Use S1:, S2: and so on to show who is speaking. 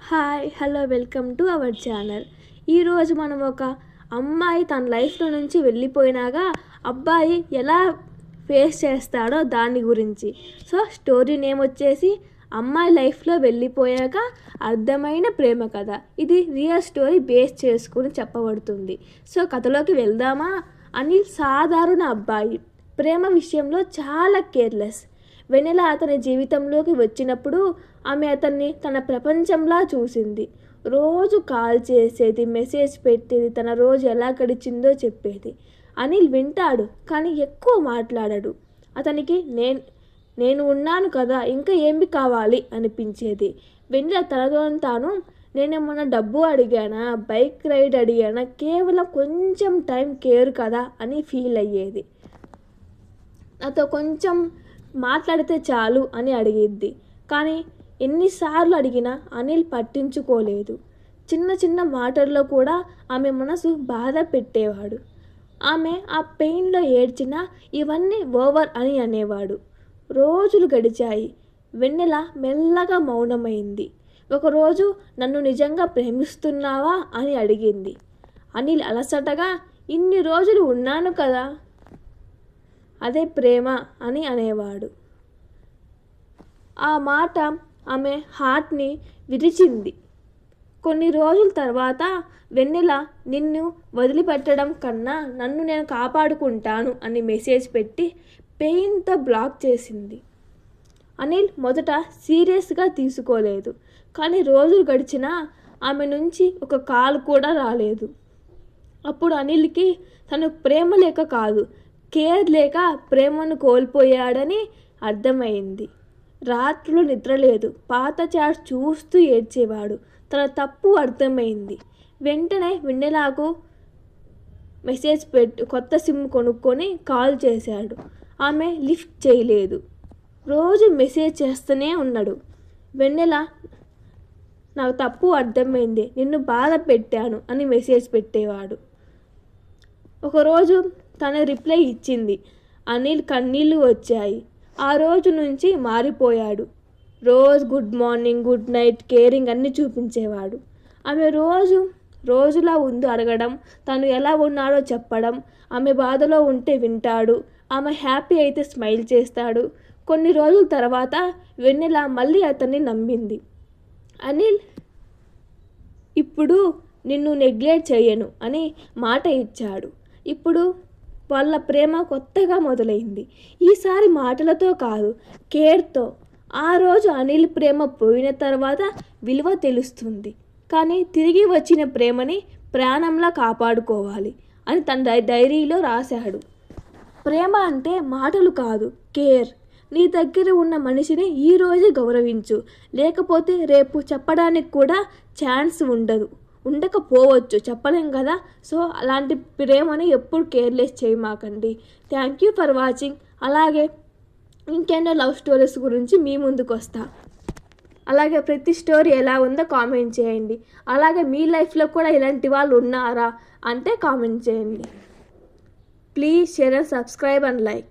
S1: Hi hello welcome to our channel. ఈరోజు మనం ఒక అమ్మాయి తన లైఫ్లో నుంచి వెళ్ళిపోయినాక అబ్బాయి ఎలా ఫేస్ చేస్తాడో దాని గురించి. సో స్టోరీ నేమ్ వచ్చేసి అమ్మాయి లైఫ్లో వెళ్ళిపోయాక అర్థమైన ప్రేమ కథ. ఇది రియల్ స్టోరీ బేస్ చేసుకుని చెప్పబడుతుంది. సో కథలోకి వెళ్దామా? అనిల్ సాధారణ అబ్బాయి, ప్రేమ విషయంలో చాలా కేర్లెస్. వెన్నెల అతని జీవితంలోకి వచ్చినప్పుడు ఆమె అతన్ని తన ప్రపంచంలా చూసింది. రోజు కాల్ చేసేది, మెసేజ్ పెట్టేది, తన రోజు ఎలా గడిచిందో చెప్పేది. అనిల్ వింటాడు కానీ ఎక్కువ మాట్లాడాడు. అతనికి నేను ఉన్నాను కదా, ఇంకా ఏమి కావాలి అనిపించేది. వెన్నెల తనతో తాను నేనేమన్నా డబ్బు అడిగానా, బైక్ రైడ్ అడిగానా, కేవలం కొంచెం టైం కేర్ కదా అని ఫీల్ అయ్యేది. నాతో కొంచెం మాట్లాడితే చాలు అని అడిగిద్ది. కానీ ఎన్నిసార్లు అడిగినా అనిల్ పట్టించుకోలేదు. చిన్న చిన్న మాటల్లో కూడా ఆమె మనసు బాధ పెట్టేవాడు. ఆమె ఆ పెయిన్లో ఏడ్చినా ఇవన్నీ ఓవర్ అని అనేవాడు. రోజులు గడిచాయి. వెన్నెల మెల్లగా మౌనమైంది. ఒకరోజు నన్ను నిజంగా ప్రేమిస్తున్నావా అని అడిగింది. అనిల్ అలసటగా ఇన్ని రోజులు ఉన్నాను కదా, అదే ప్రేమ అని అనేవాడు. ఆ మాట ఆమె హార్ట్ని విరిచింది. కొన్ని రోజుల తర్వాత వెన్నెల నిన్ను వదిలిపెట్టడం కన్నా నన్ను నేను కాపాడుకుంటాను అని మెసేజ్ పెట్టి పెయిన్తో బ్లాక్ చేసింది. అనిల్ మొదట సీరియస్గా తీసుకోలేదు. కానీ రోజులు గడిచినా ఆమె నుంచి ఒక కాల్ కూడా రాలేదు. అప్పుడు అనిల్కి తను ప్రేమ లేక కాదు, కేర్ లేక ప్రేమను కోల్పోయాడని అర్థమైంది. రాత్రులు నిద్రలేదు. పాత చాట్ చూస్తూ ఏడ్చేవాడు. తన తప్పు అర్థమైంది. వెంటనే వెన్నెలకు మెసేజ్ పెట్టి కొత్త సిమ్ కొనుక్కొని కాల్ చేశాడు. ఆమె లిఫ్ట్ చేయలేదు. రోజు మెసేజ్ చేస్తూనే ఉన్నాడు. వెన్నెల నాకు తప్పు అర్థమైంది, నిన్ను బాధ పెట్టాను అని మెసేజ్ పెట్టేవాడు. ఒకరోజు తన రిప్లై ఇచ్చింది. అనిల్ కన్నీళ్ళు వచ్చాయి. ఆ రోజు నుంచి మారిపోయాడు. రోజు good morning, good night, caring అన్నీ చూపించేవాడు. ఆమె రోజులా ఉందో అడగడం, తను ఎలా ఉన్నాడో చెప్పడం, ఆమె బాధలో ఉంటే వింటాడు, ఆమె హ్యాపీ అయితే స్మైల్ చేస్తాడు. కొన్ని రోజుల తర్వాత వెన్నెల మళ్ళీ అతన్ని నమ్మింది. అనిల్ ఇప్పుడు నిన్ను నెగ్లెక్ట్ చేయను అని మాట ఇచ్చాడు. ఇప్పుడు వాళ్ళ ప్రేమ కొత్తగా మొదలైంది. ఈసారి మాటలతో కాదు, కేర్తో. ఆ రోజు అనిల్ ప్రేమ పోయిన తర్వాత విలువ తెలుస్తుంది. కానీ తిరిగి వచ్చిన ప్రేమని ప్రాణంలా కాపాడుకోవాలి అని తన డైరీలో రాశాడు. ప్రేమ అంటే మాటలు కాదు, కేర్. నీ దగ్గర ఉన్న మనిషిని ఈరోజే గౌరవించు, లేకపోతే రేపు చెప్పడానికి కూడా ఛాన్స్ ఉండకపోవచ్చు, చెప్పలేం కదా. సో అలాంటి ప్రేమని ఎప్పుడు కేర్లెస్ చేయమాకండి. Thank you for watching. అలాగే ఇంకెన్నో లవ్ స్టోరీస్ గురించి మీ ముందుకు వస్తా. అలాగే ప్రతి స్టోరీ ఎలా ఉందో కామెంట్ చేయండి. అలాగే మీ లైఫ్లో కూడా ఇలాంటి వాళ్ళు ఉన్నారా అంటే కామెంట్ చేయండి. Please share and subscribe and like.